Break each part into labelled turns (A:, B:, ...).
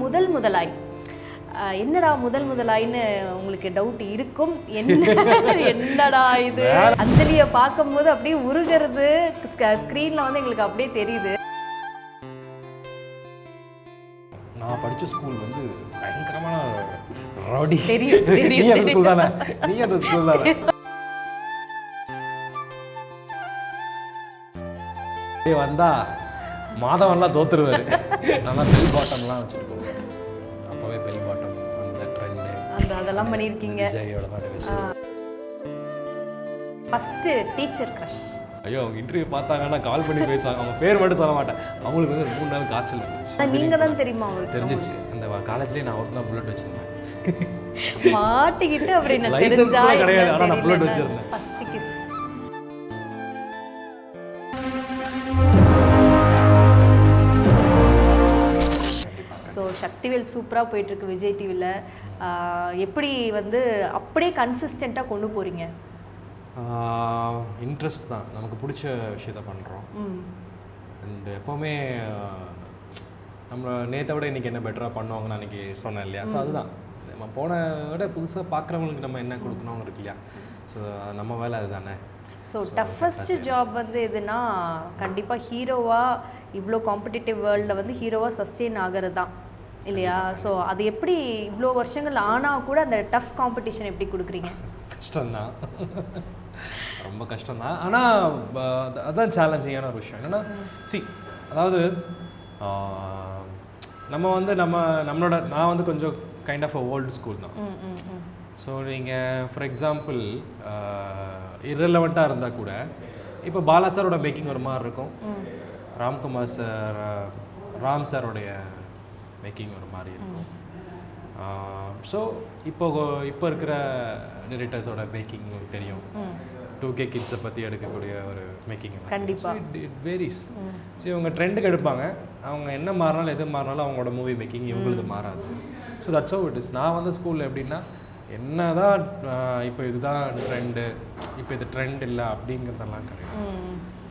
A: முதல் முதலாய் என்னடா முதலாயின்னு உங்களுக்கு டவுட் இருக்கும். என்னடா இது அஞ்சலியை பார்க்கும்போது அப்படியே உருகிறது ஸ்க்ரீனில் வந்து எங்களுக்கு அப்படியே தெரியுது.
B: நான் படித்த ஸ்கூல் வந்து பயங்கரமான ரவுடி.
A: தெரியும்
B: ஸ்கூல் தானே, நீ அந்த ஸ்கூல் தானே. வந்தா மாதவன்லாம் தோத்துருவாரு. நல்லா பெல் பாட்டம்லாம் வச்சுருக்கோம். அப்போவே பெல் பாட்டம் அந்த ட்ரெண்டு
A: அதெல்லாம் பண்ணியிருக்கீங்க.
B: விஜயோட தான்
A: ஃபஸ்ட்டு டீச்சர் க்ரஷ்.
B: ஐயோ, அவங்க இன்டர்வியூ பார்த்தாங்கன்னா கால் பண்ணி பேசுவாங்க. அவங்க பேர் மட்டும் சொல்ல மாட்டேன். அவங்களுக்கு வந்து 3 நாள் காய்ச்சல் வந்து
A: நீங்கள் தான் தெரியுமா அவங்களுக்கு?
B: தெரிஞ்சிச்சு. அந்த காலேஜ்லேயே நான் ஒரு தான் புல்லட் வச்சுருந்தேன்.
A: மாட்டிக்கிட்டு அப்படின்னு
B: தெரிஞ்சா கிடையாது, ஆனால் நான் புல்லட் வச்சுருந்தேன்.
A: First kiss. ஸோ சக்திவேல் சூப்பராக போயிட்டுருக்கு விஜய் டிவியில். எப்படி வந்து அப்படியே கன்சிஸ்டண்ட்டாக கொண்டு போகிறீங்க?
B: இன்ட்ரெஸ்ட் தான், நமக்கு பிடிச்ச விஷயத்த பண்ணுறோம். அண்ட் எப்போவுமே நம்ம நேற்றை விட இன்றைக்கி என்ன பெட்டராக பண்ணுவாங்கன்னு அன்றைக்கி சொன்னேன் இல்லையா. ஸோ அதுதான் நம்ம போன விட புதுசாக பார்க்குறவங்களுக்கு நம்ம என்ன கொடுக்கணும் இருக்கு இல்லையா. ஸோ நம்ம வேலை அதுதானே.
A: ஸோ டஃபஸ்ட் ஜாப் வந்து எதுனா கண்டிப்பாக ஹீரோவாக இவ்வளோ காம்படிட்டிவ் வேர்ல்டில் வந்து ஹீரோவாக சஸ்டெயின் ஆகிறது தான் இல்லையா. ஸோ அது எப்படி இவ்வளோ வருஷங்கள் ஆனால் கூட அந்த டஃப் காம்படிஷன் எப்படி கொடுக்குறீங்க?
B: கஷ்டம்தான், ரொம்ப கஷ்டம்தான். ஆனால் அதுதான் சேலஞ்சிங்கான ஒரு விஷயம். என்னென்னா அதாவது நம்ம வந்து நம்மளோட நான் வந்து கொஞ்சம் கைண்ட் ஆஃப் ஓல்டு ஸ்கூல் தான். ஸோ நீங்கள் ஃபார் எக்ஸாம்பிள் இரலவெண்ட்டாக இருந்தால் கூட இப்போ பாலா சாரோட மேக்கிங் ஒரு மாதிரி இருக்கும், ராம்குமார் சார் ராம் சாரோடைய மேக்கிங் ஒரு மாதிரி இருக்கும். ஸோ இப்போ இருக்கிற டிரெக்டர்ஸோட மேக்கிங் உங்களுக்கு தெரியும். 2K கிட்ஸை பற்றி எடுக்கக்கூடிய ஒரு மேக்கிங்
A: கண்டிப்பாக
B: இட் வேரிஸ். ஸோ இவங்க ட்ரெண்டுக்கு எடுப்பாங்க, அவங்க என்ன மாறினாலும் எது மாறினாலும் அவங்களோட மூவி மேக்கிங் இவங்களுக்கு மாறாது. So that's how it is. நான் வந்து ஸ்கூலில் எப்படின்னா என்ன தான் இப்போ இதுதான் ட்ரெண்டு, இப்போ இது ட்ரெண்ட் இல்லை அப்படிங்கிறதெல்லாம் கிடையாது.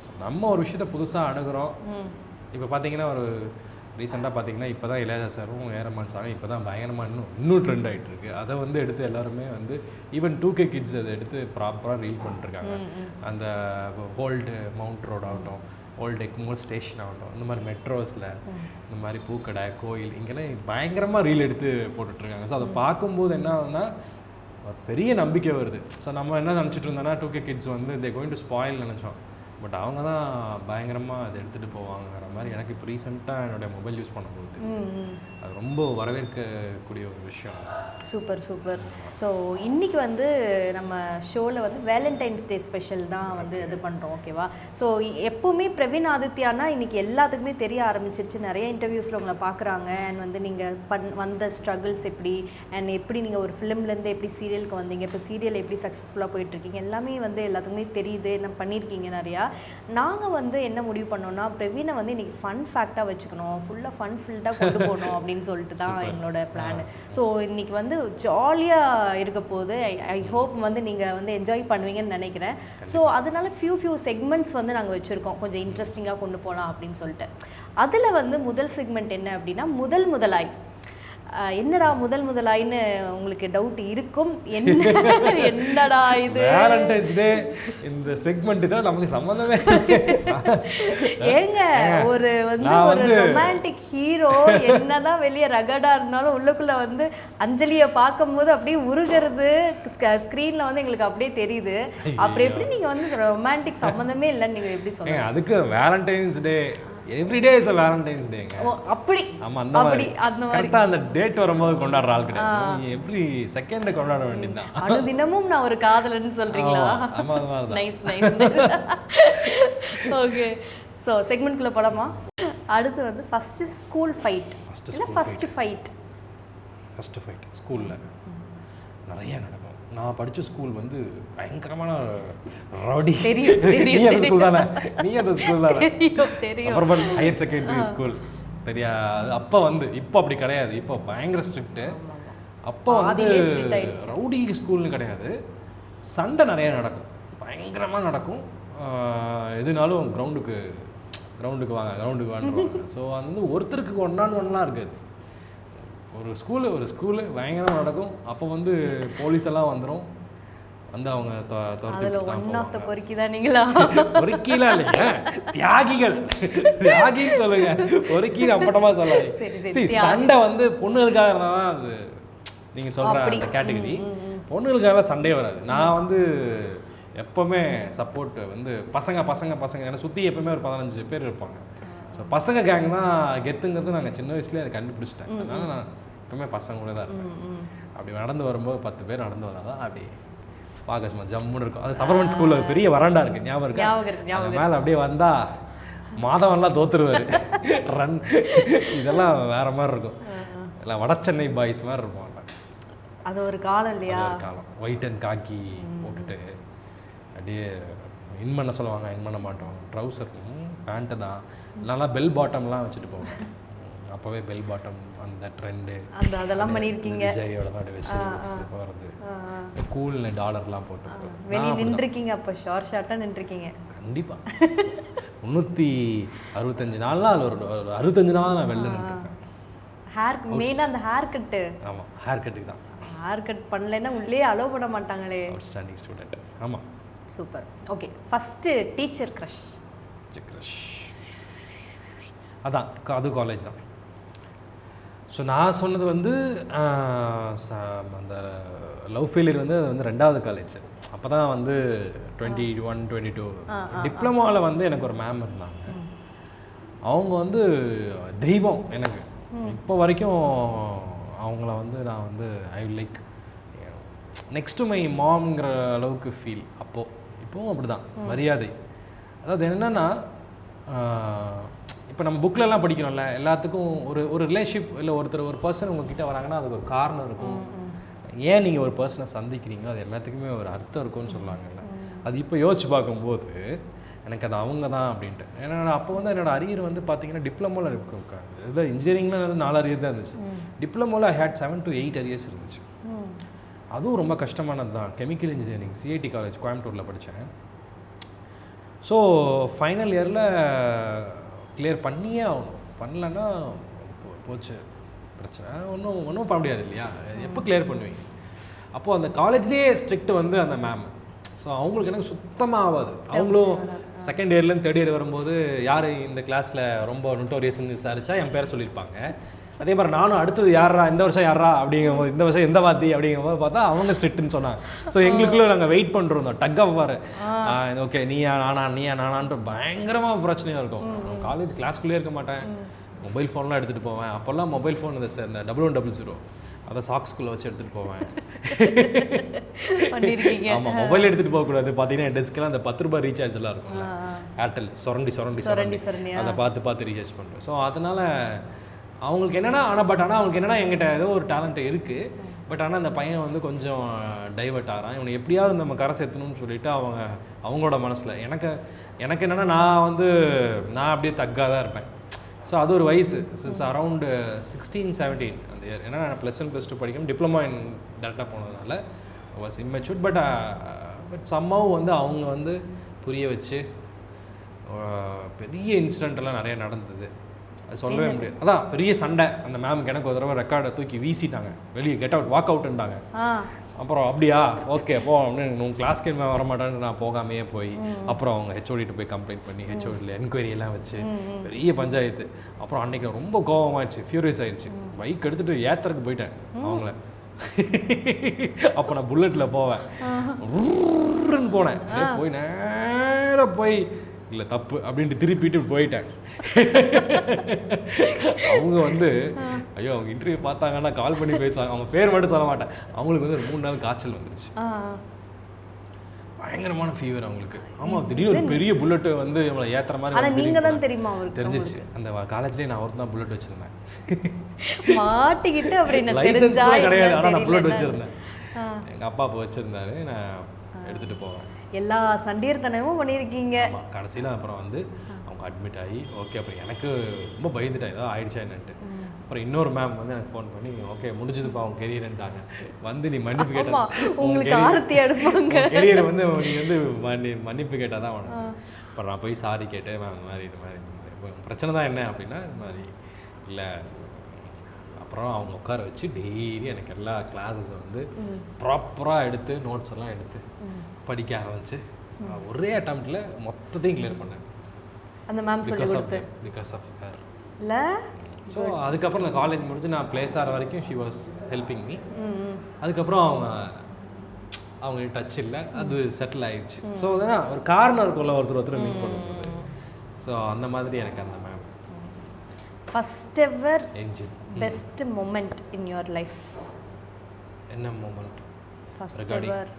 B: ஸோ நம்ம ஒரு விஷயத்த புதுசாக அணுகிறோம். இப்போ பார்த்தீங்கன்னா ஒரு ரீசெண்டாக பார்த்தீங்கன்னா இப்போ தான் இளையராஜா சாரும் ஏரமான் சாரும் இப்போ தான் பயங்கரமாக இன்னும் ட்ரெண்ட் ஆகிட்டு இருக்கு. அதை வந்து எடுத்து எல்லாருமே வந்து ஈவன் 2K கிட்ஸ் அதை எடுத்து ப்ராப்பராக ரீல் பண்ணிட்டுருக்காங்க. அந்த ஓல்டு மவுண்ட் ரோட் ஆகட்டும், ஓல்டு எக்மோர் ஸ்டேஷன் ஆகட்டும், இந்த மாதிரி மெட்ரோஸில் இந்த மாதிரி பூக்கடை கோயில் இங்கெல்லாம் பயங்கரமாக ரீல் எடுத்து போட்டுட்ருக்காங்க. ஸோ அதை பார்க்கும்போது என்ன ஆகுதுன்னா பெரிய நம்பிக்கை வருது. ஸோ நம்ம என்ன நினச்சிட்டு இருந்தோன்னா 2K கிட்ஸ் வந்து தே கோயிங் டு ஸ்பாயில் நினச்சோம். பட் அவங்க தான் பயங்கரமாக அதை எடுத்துகிட்டு போவாங்கிற மாதிரி எனக்கு இப்போ ரீசெண்டாக என்னுடைய மொபைல் யூஸ் பண்ணும்போது அது ரொம்ப வரவேற்கக்கூடிய ஒரு விஷயம்.
A: Super super. ஸோ இன்றைக்கி வந்து நம்ம ஷோவில் வந்து வேலண்டைன்ஸ் டே ஸ்பெஷல் தான் வந்து இது பண்ணுறோம், ஓகேவா? ஸோ எப்போவுமே பிரவீன் ஆதித்யானா இன்றைக்கி எல்லாத்துக்குமே தெரிய ஆரம்பிச்சிருச்சு. நிறைய இன்டர்வியூஸில் உங்களை பார்க்குறாங்க. அண்ட் வந்து நீங்கள் வந்த ஸ்ட்ரகிள்ஸ் எப்படி, அண்ட் எப்படி நீங்கள் ஒரு ஃபிலிம்லேருந்து எப்படி சீரியலுக்கு வந்தீங்க, இப்போ சீரியல் எப்படி சக்ஸஸ்ஃபுல்லாக போயிட்டுருக்கீங்க, எல்லாமே வந்து எல்லாத்துக்குமே தெரியுது. என்ன பண்ணியிருக்கீங்க நிறையா. நாங்கள் வந்து என்ன முடிவு பண்ணோன்னா பிரவீனை வந்து இன்றைக்கி ஃபன் ஃபேக்டாக வச்சுக்கணும், ஃபுல்லாக ஃபன் ஃபில்டாக கொண்டு போகணும் அப்படின்னு சொல்லிட்டு தான் எங்களோட பிளான். ஸோ இன்றைக்கி வந்து ஜாலியாக இருக்க போது ஐ ஹோப் வந்து நீங்கள் வந்து என்ஜாய் பண்ணுவீங்கன்னு நினைக்கிறேன். ஸோ அதனால ஃபியூ செக்மெண்ட்ஸ் வந்து நாங்கள் வச்சுருக்கோம், கொஞ்சம் இன்ட்ரெஸ்டிங்காக கொண்டு போகலாம் அப்படின்னு சொல்லிட்டு. அதில் வந்து முதல் செக்மெண்ட் என்ன அப்படின்னா முதலாய். என்னடா முதலாயின்னு உங்களுக்கு டவுட் இருக்கும். என்னடா இது
B: வேலண்டைன்ஸ் டே இந்த செக்மெண்ட் தான் நமக்கு சம்பந்தமே.
A: ஏங்க ஒரு ரொமான்டிக் ஹீரோ என்னதான் வெளியே ரகடா இருந்தாலும் உள்ளுக்குள்ள வந்து அஞ்சலியை பார்க்கும்போது அப்படியே உருகிறது ஸ்க்ரீன்ல வந்து எங்களுக்கு அப்படியே தெரியுது. அப்புறம் எப்படி நீங்க வந்து ரொமான்டிக் சம்பந்தமே இல்லைன்னு நீங்க எப்படி சொல்லுங்க?
B: அதுக்கு valentine's day every day is a valentine's டேங்க.
A: அப்படி
B: ஆமா, அந்த மாதிரி கரெக்ட்டா அந்த டேட் வரும்போது கொண்டாடுற ஆள் கிடையாது. நீ எவ்ரி செகண்ட் கொண்டாட வேண்டியதுதான்.
A: அனுதினமும் நான் ஒரு காதலன்னு சொல்றீங்களா?
B: ஆமா, அது மாதிரி தான்.
A: நைஸ். ஓகே, ஸோ செக்மெண்ட்குள்ளே போலாமா? அடுத்து வந்து first school fight. First fight ஸ்கூலில்
B: நிறைய நடக்கும். நான் படித்த ஸ்கூல் வந்து பயங்கரமான ரவுடி.
A: நீ
B: அந்த ஸ்கூல் தானே, சபர்பன் ஹையர் செகண்டரி ஸ்கூல் தெரியாது. அப்போ வந்து இப்போ அப்படி கிடையாது, இப்போ பயங்கர ஸ்ட்ரிக்ட்டு. அப்போ வந்து ரவுடி ஸ்கூல்னு கிடையாது, சண்டை நிறைய நடக்கும், பயங்கரமாக நடக்கும். எதுனாலும் கிரவுண்டுக்கு வாங்க. ஸோ அது வந்து ஒருத்தருக்கு 1-on-1லாம் இருக்காது. ஒரு ஸ்கூலு பயங்கரமாக நடக்கும். அப்போ வந்து போலீஸ் எல்லாம் வந்துடும், வந்து அவங்க
A: அதுல ஒன் ஆஃப் த பொறுக்கி தான் நீங்களா?
B: பொறுக்கிலாம் இல்லைங்க, தியாகின்னு சொல்லுங்க, பொறுக்கி அப்பட்டமா சொல்லாது. சரி, சண்டை வந்து பொண்ணுகளுக்காக இருந்தால் தான் அது நீங்கள் சொல்கிற அந்த கேட்டகரி. பொண்ணுகளுக்காக சண்டையே வராது. நான் வந்து எப்போவுமே சப்போர்ட் வந்து பசங்க ஏன்னா சுற்றி எப்போவுமே ஒரு 15 பேர் இருப்பாங்க. ஸோ பசங்க கேங் தான் கெத்துங்கிறது நாங்கள் சின்ன வயசுலேயே அதை கண்டுபிடிச்சிட்டேன். அதனால நான் எப்பவுமே பசங்க கூட தான் இருப்பேன். அப்படி நடந்து வரும்போது 10 பேர் நடந்து வந்தால் அப்படி பார்க்க சும்மா ஜம்முன்னு இருக்கும். அது சபர்மன் ஸ்கூலில் பெரிய வராண்டா இருக்குது, ஞாபகம் இருக்கு. அது மேலே அப்படியே வந்தால் மாதவன்லாம் தோத்துருவார். ரன் இதெல்லாம் வேற மாதிரி இருக்கும். எல்லாம் வட சென்னை பாய்ஸ் மாதிரி இருப்பாங்க.
A: அது ஒரு காலம் இல்லையா?
B: காலம் ஒயிட் அண்ட் காக்கி போட்டுட்டு அப்படியே இன் பண்ண சொல்லுவாங்க, இன் பண்ண மாட்டோம். ட்ரௌசர் பேண்ட்டு தான், நல்லா பெல் பாட்டம்லாம் வச்சுட்டு போவோம். அப்போவே பெல் பாட்டம் அந்த ட்ரெண்டு
A: அதெல்லாம் பண்ணியிருக்கீங்க.
B: விஜயோட தான் வச்சுட்டு போகிறது, கூல்னு டாலர்லாம் போட்டு
A: வெளியே நின்றுருக்கீங்க. அப்போ ஷார்ட் ஷார்ட்டாக நின்றுருக்கீங்க
B: கண்டிப்பாக. 365 நாள்லாம் அதில் ஒரு 65 நாள் நான் வெளில நின்றுருக்கேன்.
A: ஹேர் மெயினாக அந்த ஹேர் கட்டு. ஆமாம்,
B: ஹேர் கட்டுக்கு தான்.
A: ஹேர் கட் பண்ணலைன்னா உள்ளே அலோவ் பண்ண மாட்டாங்களே.
B: Outstanding student. ஆமாம்,
A: super. Okay, first teacher crush.
B: அதான் அது காலேஜ் தான். ஸோ நான் சொன்னது வந்து அந்த லவ் ஃபெயிலியர் வந்து அது வந்து 2வது காலேஜ். அப்போ தான் வந்து 21, 22 டிப்ளமோவில் வந்து எனக்கு ஒரு மேம் இருந்தாங்க. அவங்க வந்து தெய்வம் எனக்கு. இப்போ வரைக்கும் அவங்கள வந்து நான் வந்து I like next to my மாம்ங்கிற அளவுக்கு ஃபீல். இப்போவும் அப்படி தான் மரியாதை. அதாவது என்னென்னா, இப்போ நம்ம புக்கிலலாம் படிக்கிறோம்ல, எல்லாத்துக்கும் ஒரு ரிலேஷன்ஷிப் இல்லை ஒரு பர்சன் உங்ககிட்ட வராங்கன்னா அதுக்கு ஒரு காரணம் இருக்கும். ஏன் நீங்கள் ஒரு பர்சனை சந்திக்கிறீங்களோ அது எல்லாத்துக்குமே ஒரு அர்த்தம் இருக்கும்னு சொல்லுவாங்கல்ல. அது இப்போ யோசிச்சு பார்க்கும்போது எனக்கு அது அவங்க தான் அப்படின்ட்டு. ஏன்னா அப்போ வந்து என்னோடய அரியர் வந்து பார்த்தீங்கன்னா டிப்ளமோவில் இருக்கும். இதில் இன்ஜினியரிங்கில் வந்து 4 அரியர் தான் இருந்துச்சு. டிப்ளமோவில் ஐ ஹேட் 7 to 8 அரியர்ஸ் இருந்துச்சு. அதுவும் ரொம்ப கஷ்டமானது தான். கெமிக்கல் இன்ஜினியரிங் சிஐடி காலேஜ் கோயம்புத்தூரில் படித்தேன். ஸோ ஃபைனல் இயரில் கிளியர் பண்ணியே ஆகணும். பண்ணலன்னா போச்சு பிரச்சனை. ஒன்றும் பண்ண முடியாது இல்லையா? எப்போ கிளியர் பண்ணுவீங்க? அப்போது அந்த காலேஜ்லேயே ஸ்ட்ரிக்ட் வந்து அந்த மேம். ஸோ அவங்களுக்கு எனக்கு சுத்தமாக ஆகாது. அவங்களும் செகண்ட் இயர்லேருந்து தேர்ட் இயர் வரும்போது யார் இந்த கிளாஸில் ரொம்ப நோட்டோரியஸ்ன்னு விசாரிச்சா என் பேரை சொல்லியிருப்பாங்க. அதே மாதிரி நானும் அடுத்தது யாரா, இந்த வருஷம் யாரா அப்படிங்கும்போது, இந்த வருஷம் எந்த வாத்தி அப்படிங்கும்போது பார்த்தா அவங்க ஸ்ட்ரிக்ட்னு சொன்னாங்க. ஸோ எங்களுக்குள்ளே நாங்கள் வெயிட் பண்ணுறோம், டக் ஆஃப் வார். ஓகே, நீயா நானான்ட்டு பயங்கரமாக பிரச்சனையாக இருக்கும். காலேஜ் கிளாஸ்க்குள்ளேயே இருக்க மாட்டேன், மொபைல் ஃபோன்லாம் எடுத்துகிட்டு போவேன். அப்போல்லாம் மொபைல் ஃபோன் இந்த 1100 அதை சாக்ஸ்குள்ளே வச்சு எடுத்துகிட்டு போவேன். ஆமாம், மொபைல் எடுத்துகிட்டு போகக்கூடாது. பார்த்தீங்கன்னா என் டெஸ்க்கெல்லாம் அந்த 10 ரூபாய் ரீசார்ஜ் எல்லாம் இருக்கும், ஏர்டெல் சுரண்டி அதை பார்த்து ரீசார்ஜ் பண்ணுறேன். ஸோ அதனால் அவங்களுக்கு என்னென்னா ஆனால் அவங்களுக்கு என்னென்னா என்கிட்ட ஏதோ ஒரு டேலண்ட் இருக்குது. பட் ஆனால் அந்த பையன் வந்து கொஞ்சம் டைவர்ட் ஆகிறான், இவனை எப்படியாவது நம்ம கரை சேர்த்தணும்னு சொல்லிட்டு அவங்களோட மனசில் எனக்கு என்னென்னா நான் அப்படியே தக்காக தான் இருப்பேன். ஸோ அது ஒரு வயசு. ஸோ அரௌண்டு 16, 17 அந்த இயர். ஏன்னா நான் +1 +2 படிக்கணும், டிப்ளமோ டேரெக்டாக போனதுனால வாஸ் இம்மெச்சூர்ட். பட் சம்மாவும் வந்து அவங்க வந்து புரிய வச்சு பெரிய இன்சிடென்ட்லாம் நிறைய நடந்தது. அது சொல்லவே முடியாது. அதான் பெரிய சண்டை. அந்த மேம்க்கு எனக்கு ஒரு தடவை ரெக்கார்டை தூக்கி வீசிட்டாங்க, வெளியே கெட் அவுட், வாக் அவுட்டுன்ட்டாங்க. அப்புறம் அப்படியா, ஓகே போ அப்படின்னு, உங்கள் கிளாஸ்க்கு என்ன வரமாட்டேன்னு நான் போகாமையே போய் அப்புறம் அவங்க ஹெச்ஓடிட்டு போய் கம்ப்ளைண்ட் பண்ணி ஹெச்ஓடியில் என்கொயரியெல்லாம் வச்சு பெரிய பஞ்சாயத்து. அப்புறம் அன்றைக்கி ரொம்ப கோபமாகிடுச்சு, ஃபியூரியஸ் ஆகிடுச்சு. பைக் எடுத்துகிட்டு ஏத்தருக்கு போயிட்டேன் அவங்கள. அப்போ நான் புல்லட்டில் போனேன். போய் நேராக போய் இல்லை தப்பு அப்படின்ட்டு திருப்பிட்டு போயிட்டேன். அவங்க வந்து ஐயோ அவங்க இன்டர்வியூ பார்த்தாங்கன்னா கால் பண்ணி பேசுவாங்க. அவங்க பேர் மட்டும் சொல்ல மாட்டேன். அவங்களுக்கு வந்து ஒரு 3 நாள் காய்ச்சல் வந்துருச்சு, பயங்கரமான ஃபீவர் அவங்களுக்கு. ஆமாம், திடீர்னு ஒரு பெரிய புல்லட்டு வந்து இவங்களை ஏற்றுற மாதிரி தெரிஞ்சிச்சு. அந்த காலேஜ்லேயே நான் ஒருத்தர் தான் புல்லட் வச்சுருந்தேன், லைசன்ஸ் கூட கிடையாது, ஆனால் நான் புல்லட் வச்சுருந்தேன். எங்கள் அப்பா அப்போ வச்சுருந்தாரு, நான் எடுத்துகிட்டு போவேன்.
A: எல்லா சண்டீர்த்தனமும் பண்ணியிருக்கீங்க.
B: கடைசியில் அப்புறம் வந்து அவங்க அட்மிட் ஆகி ஓகே. அப்புறம் எனக்கு ரொம்ப பயந்துட்டேன், ஏதோ ஆயிடுச்சா என்னன்ட்டு. அப்புறம் இன்னொரு மேம் வந்து எனக்கு ஃபோன் பண்ணி ஓகே முடிஞ்சதுப்பா அவங்க கெரியர்ன்ட்டாங்க. வந்து நீ மன்னிப்பு கேட்டால் கெரியர் வந்து நீ வந்து மன்னிப்பு கேட்டால் தான் வேணும். அப்புறம் நான் போய் சாரி கேட்டேன், மேம் இந்த மாதிரி பிரச்சனை தான் என்ன அப்படின்னா, இது மாதிரி இல்லை அப்புறம் அவங்க உட்கார வச்சு டெய்லி எனக்கு எல்லா கிளாஸஸ் வந்து ப்ராப்பராக எடுத்து நோட்ஸ் எல்லாம் எடுத்து படிக்க ஆரம்பிச்சு ஒரே அட்டம்ப்டில் மொத்தத்தையும் கிளியர் பண்ணேன்.
A: அந்த மேம் சொல்லி கொடுத்து
B: பிகாஸ் ஆஃப் ஹர்
A: இல்லை.
B: ஸோ அதுக்கப்புறம் நான் காலேஜ் முடிஞ்சு நான் ப்ளேஸ் ஆகிற வரைக்கும் ஷி வாஸ் ஹெல்பிங் மீ. அதுக்கப்புறம் அவங்க டச் இல்லை, அது செட்டில் ஆயிடுச்சு. ஸோ அதுதான் ஒரு காரணம் இருக்கும்ல ஒருத்தர் மீட் பண்ணும்போது. ஸோ அந்த மாதிரி எனக்கு அந்த ma'am
A: first ever
B: angel.
A: Best moment in your life?
B: என்ன moment?
A: First ever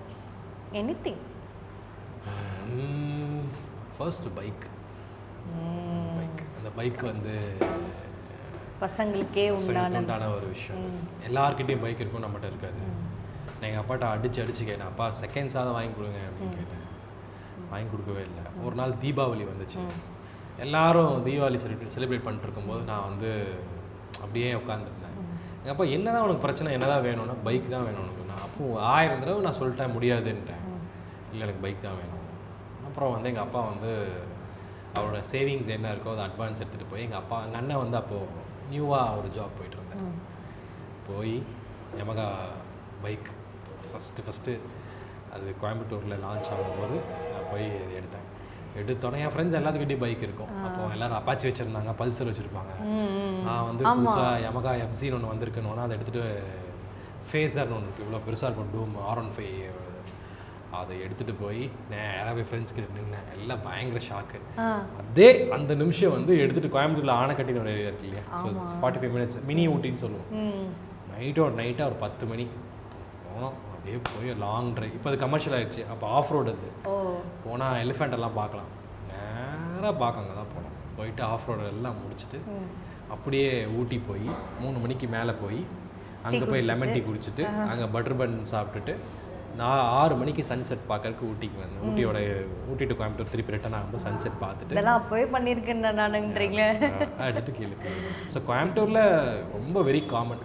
A: anything.
B: First bike. அந்த பைக் வந்து
A: பசங்களுக்கே உண்டான
B: ஒரு விஷயம். எல்லார்கிட்டையும் பைக் இருக்கும், நம்மகிட்ட இருக்காது. நான் எங்கள் அப்பாட்ட அடிச்சு கேட்டேன், அப்பா செகண்ட்ஸாக வாங்கி கொடுங்க அப்படின்னு கேட்டேன். வாங்கி கொடுக்கவே இல்லை. ஒரு நாள் தீபாவளி வந்துச்சு, எல்லாரும் தீபாவளி செலிப்ரேட் பண்ணிட்டு இருக்கும்போது நான் வந்து அப்படியே உட்காந்துருந்தேன். எங்கள் அப்பா என்ன தான் உனக்கு பிரச்சனை, என்ன தான் வேணும்னா பைக் தான் வேணும் உனக்கு. நான் அப்போ 1000 தடவை நான் சொல்லிட்டேன் முடியாதுன்ட்டேன். இல்லை எனக்கு பைக் தான் வேணும். அப்புறம் வந்து எங்கள் அப்பா வந்து அவரோட சேவிங்ஸ் என்ன இருக்கோ அதை அட்வான்ஸ் எடுத்துகிட்டு போய் எங்கள் அண்ணன் வந்து அப்போது நியூவாக ஒரு ஜாப் போயிட்டு இருந்தேன். போய் யமகா பைக் ஃபஸ்ட்டு அது கோயம்புத்தூரில் லான்ச் ஆகும்போது நான் போய் எடுத்தோன்னே என் ஃப்ரெண்ட்ஸ் எல்லாத்துக்கிட்டையும் பைக் இருக்கும். அப்போ எல்லோரும் அப்பாச்சி வச்சுருந்தாங்க, பல்சர் வச்சுருப்பாங்க. நான் வந்து புதுசாக யமகா எஃப்சின்னு ஒன்று வந்திருக்கணுன்னா அதை எடுத்துகிட்டு ஃபேஸர்னு ஒன்று இருக்குது, இவ்வளோ பெருசாக இருக்கும், டூம் R15, அதை எடுத்துகிட்டு போய் நேராக ஃப்ரெண்ட்ஸ் கிட்ட நின்னேன். எல்லாம் பயங்கர ஷாக்கு. அதே அந்த நிமிஷம் வந்து எடுத்துகிட்டு கோயம்புத்தூரில் ஆனைக்கட்டின்னு ஒரு ஏரியா இருக்கு இல்லையா, ஸோ 45 மினிட்ஸ் மினி ஊட்டின்னு சொல்லுவோம். நைட்டாக ஒரு 10 மணி போனோம். அப்படியே போய் லாங் ட்ரைவ். இப்போ அது கமர்ஷியல் ஆகிடுச்சு. அப்போ ஆஃப் ரோடு அது. போனால் எலிஃபெண்ட் எல்லாம் பார்க்கலாம், நேராக பார்க்க அங்கே தான் போனோம். போயிட்டு ஆஃப் ரோடு எல்லாம் முடிச்சுட்டு அப்படியே ஊட்டி போய் 3 மணிக்கு மேலே போய் அங்கே போய் லெமன் டீ குடிச்சிட்டு அங்கே பட்டர் பன் சாப்பிட்டுட்டு நான் 6 மணிக்கு சன்செட் பார்க்கறதுக்கு ஊட்டிக்கு வந்தேன். ஊட்டி டு கோயம்புத்தூர் திருப்பி ரிட்டர்ன் ஆகும்போது சன்செட் பார்த்துட்டு
A: இதெல்லாம் அப்போவே பண்ணியிருக்கேன் நானுன்றீங்களே
B: எடுத்து கீழே. ஸோ கோயம்புத்தூரில் ரொம்ப very common.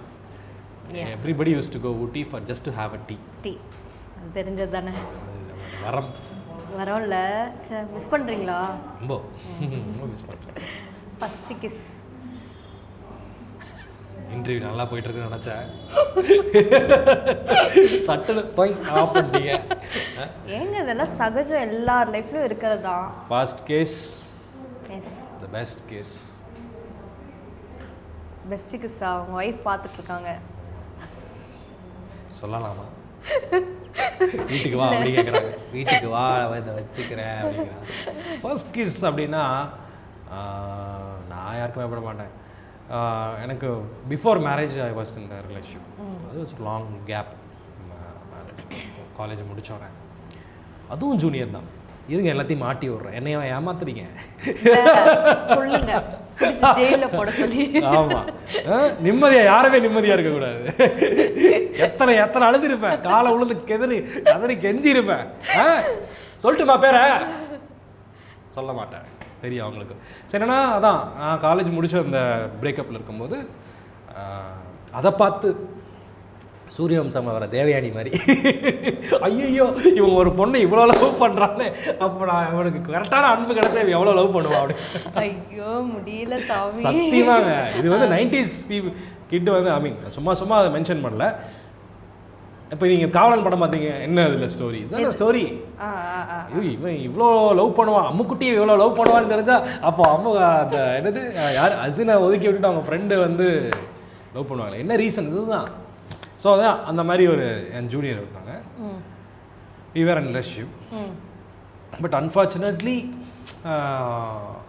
B: Everybody use to go Ooty for just to have a tea.
A: அது தெரிஞ்சது தானே.
B: வரோம்ல.
A: மிஸ் பண்ணுறீங்களா?
B: ரொம்ப மிஸ் பண்ணுறேன்.
A: First kiss.
B: இன்டர்வியூ நல்லா போயிட்டு இருக்குன்னு நினச்சேன், சட்டில் போய் ஆஃப் பண்ணிட்டீங்க.
A: ஏங்க இதெல்லாம் சகஜம், எல்லார் லைஃப்லையும் இருக்கிறது தான்.
B: First kiss.
A: Yes.
B: The best kiss.
A: Best கிஸ்ஸா? உங்கள் ஒய்ஃப் பார்த்துட்ருக்காங்க.
B: சொல்லலாமா? வீட்டுக்கு வா அப்படி கேட்குறாங்க. வீட்டுக்கு வா இதை வச்சுக்கிறேன் அப்படிங்கிறாங்க. ஃபர்ஸ்ட் கிஸ் அப்படின்னா நான் யாருக்கும் பயப்பட மாட்டேன். எனக்கு before marriage I was in the relationship. அது வாஸ் லாங் கேப். காலேஜ் முடிச்சோறேன், அதுவும் ஜூனியர் தான். இருங்க எல்லாத்தையும் மாட்டி விட்றேன், என்னைய ஏமாத்துறீங்க
A: சொல்லுங்க, ஜெயிலில் போட சொல்லி.
B: ஆமாம், நிம்மதியாக யாருமே நிம்மதியாக இருக்கக்கூடாது. எத்தனை அழுதுருப்பேன், காலை உழுந்து கதறி கெஞ்சிருப்பேன். சொல்லட்டுமா பேரை? சொல்ல மாட்டேன், தெரியும் அவங்களுக்கு. சரி, என்னன்னா அதான் நான் காலேஜ் முடிச்ச அந்த பிரேக்கப்பில் இருக்கும்போது அதை பார்த்து சூரியவம்சம் வர தேவயானி மாதிரி ஐயோ இவங்க ஒரு பொண்ணை இவ்வளோ லவ் பண்ணுறாங்களே, அப்போ நான் அவனுக்கு கரெக்டான அன்பு கிடைச்சா இவன் எவ்வளோ லவ் பண்ணுவான் அப்படி.
A: ஐயோ முடியல சாமி.
B: சத்தியமாங்க, இது வந்து 90s கிட்டு வந்து ஐ மீன் சும்மா அதை மென்ஷன் பண்ணல. இப்போ நீங்கள் காவலன் படம் பார்த்தீங்க, என்ன அதில் ஸ்டோரி இதுதானே ஸ்டோரி. இவன் இவ்வளோ லவ் பண்ணுவான், அம்முக்குட்டியை இவ்வளோ லவ் பண்ணுவான்னு தெரிஞ்சா அப்போ அந்த என்னது யார் அசினை ஒதுக்கி விட்டுட்டு அவங்க ஃப்ரெண்டு வந்து லவ் பண்ணுவாங்க. என்ன ரீசன்? இதுதான். ஸோ அதான் அந்த மாதிரி ஒரு என் ஜூனியர் இருந்தாங்க. We were in relationship. But unfortunately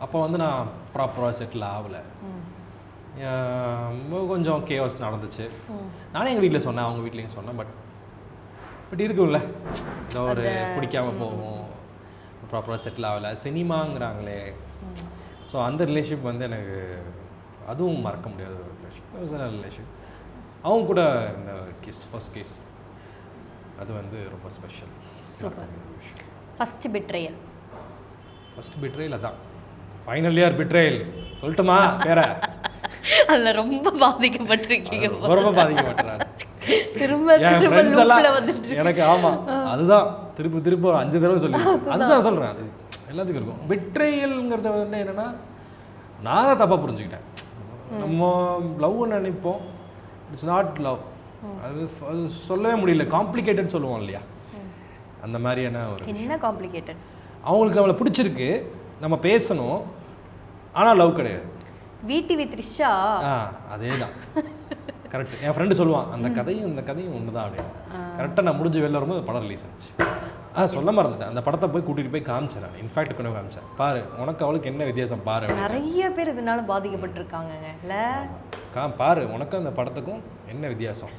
B: அப்போ வந்து நான் ப்ராப்பராக செட்டில் ஆகலை. கொஞ்சம் கேஸ் நடந்துச்சு. நானே எங்கள் வீட்டில் சொன்னேன், அவங்க வீட்லேயும் சொன்னேன். பட் இருக்கும்ல, ஏதோ ஒரு பிடிக்காமல் போகும், ப்ராப்பராக செட்டில் ஆகலை, சினிமாங்கிறாங்களே. ஸோ அந்த ரிலேஷன்ஷிப் வந்து எனக்கு அதுவும் மறக்க முடியாத ஒரு ரிலேஷன்ஷிப். அவங்க கூட இந்த ஃபர்ஸ்ட் கேஸ் அது வந்து ரொம்ப special.
A: First betrayal.
B: First betrayal அதான் ஃபைனல் இயர் பிட்ரேயல். சொல்லட்டுமா பேர?
A: அதில் ரொம்ப பாதிக்கப்பட்டிருக்கீங்க.
B: ரொம்ப பாதிக்கப்பட்டாரு.
A: திரும்ப
B: எனக்கு ஆமாம், அதுதான் திரும்ப ஒரு 5 தடவை சொல்லி அதுதான் சொல்கிறேன். அது எல்லாத்துக்கும் இருக்கும். பிட்ரேயல்ங்கிறத வந்து என்னென்னா நான் தான் தப்பாக புரிஞ்சுக்கிட்டேன். நம்ம லவ் நினைப்போம், இட்ஸ் நாட் லவ். அது சொல்லவே முடியல, காம்ப்ளிகேட்டட் சொல்லுவோம் இல்லையா, அந்த மாதிரியான ஒரு
A: என்ன காம்ப்ளிகேட்டட்.
B: அவங்களுக்கு நம்மளை பிடிச்சிருக்கு, நம்ம பேசணும், ஆனால் லவ் கிடையாது.
A: விடிவி த்ரிஷா
B: அதே தான் கரெக்ட். என் ஃப்ரெண்டு சொல்லுவான் அந்த கதையும் இந்த கதையும் ஒன்று தான் அப்படின்னு. கரெக்டாக நான் முடிஞ்சு வெளில வரும்போது படம் ரிலீஸ் ஆச்சு. சொல்ல மறந்துட்டேன், அந்த படத்தை போய் கூட்டிகிட்டு போய் காமிச்சேன் நான். இன்ஃபேக்ட் கொண்டு காமிச்சேன், பாரு உனக்கு அவளுக்கு என்ன வித்தியாசம் பாரு.
A: நிறைய பேர் இதனால பாதிக்கப்பட்டிருக்காங்க இல்லை.
B: பாரு உனக்கும் அந்த படத்துக்கும் என்ன வித்தியாசம்.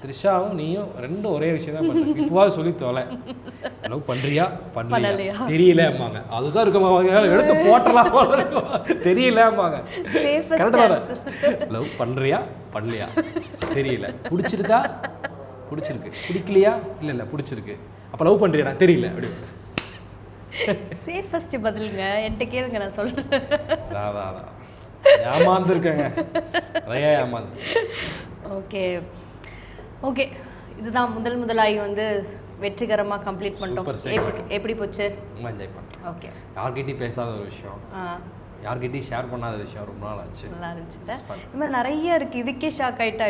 B: த்ரிஷாவும் நீயும் ரெண்டும் ஒரே விஷயம் தான் பண்ணுறேன். இப்போவாது சொல்லி தோலை, லவ் பண்ணுறியா பண்ணலையா தெரியலம்பாங்க. அதுதான் இருக்குமா, எடுத்து போட்டலாம் தெரியலம்பாங்க. கரெக்டாக லவ் பண்ணுறியா பண்ணலையா தெரியல, பிடிச்சிருக்கா பிடிச்சிருக்கு, பிடிக்கலையா இல்லை பிடிச்சிருக்கு, அப்போ லவ் பண்ணுறியா தெரியல. அப்படி
A: சேஃபஸ்ட் பதிலுங்க, என்கிட்ட கேளுங்க நான் சொல்கிறேன்.
B: அதான் ஏமாந்துருக்கேங்க, நிறைய ஏமாந்து.
A: ஓகே ஓகே, இதுதான் முதலாகி வந்து வெற்றிகரமாக கம்ப்ளீட் பண்ணிட்டோம். எப்படி போச்சு?
B: ரொம்ப என்ஜாய் பண்ணேன்.
A: ஓகே,
B: யார்கிட்டையும் பேசாத ஒரு விஷயம், யார்கிட்டையும் ஷேர் பண்ணாத விஷயம் ரொம்ப நாள் ஆச்சு.
A: நல்லா இருந்துச்சு. இந்த மாதிரி நிறைய இருக்குது, இதுக்கே ஷாக் ஆகிட்டா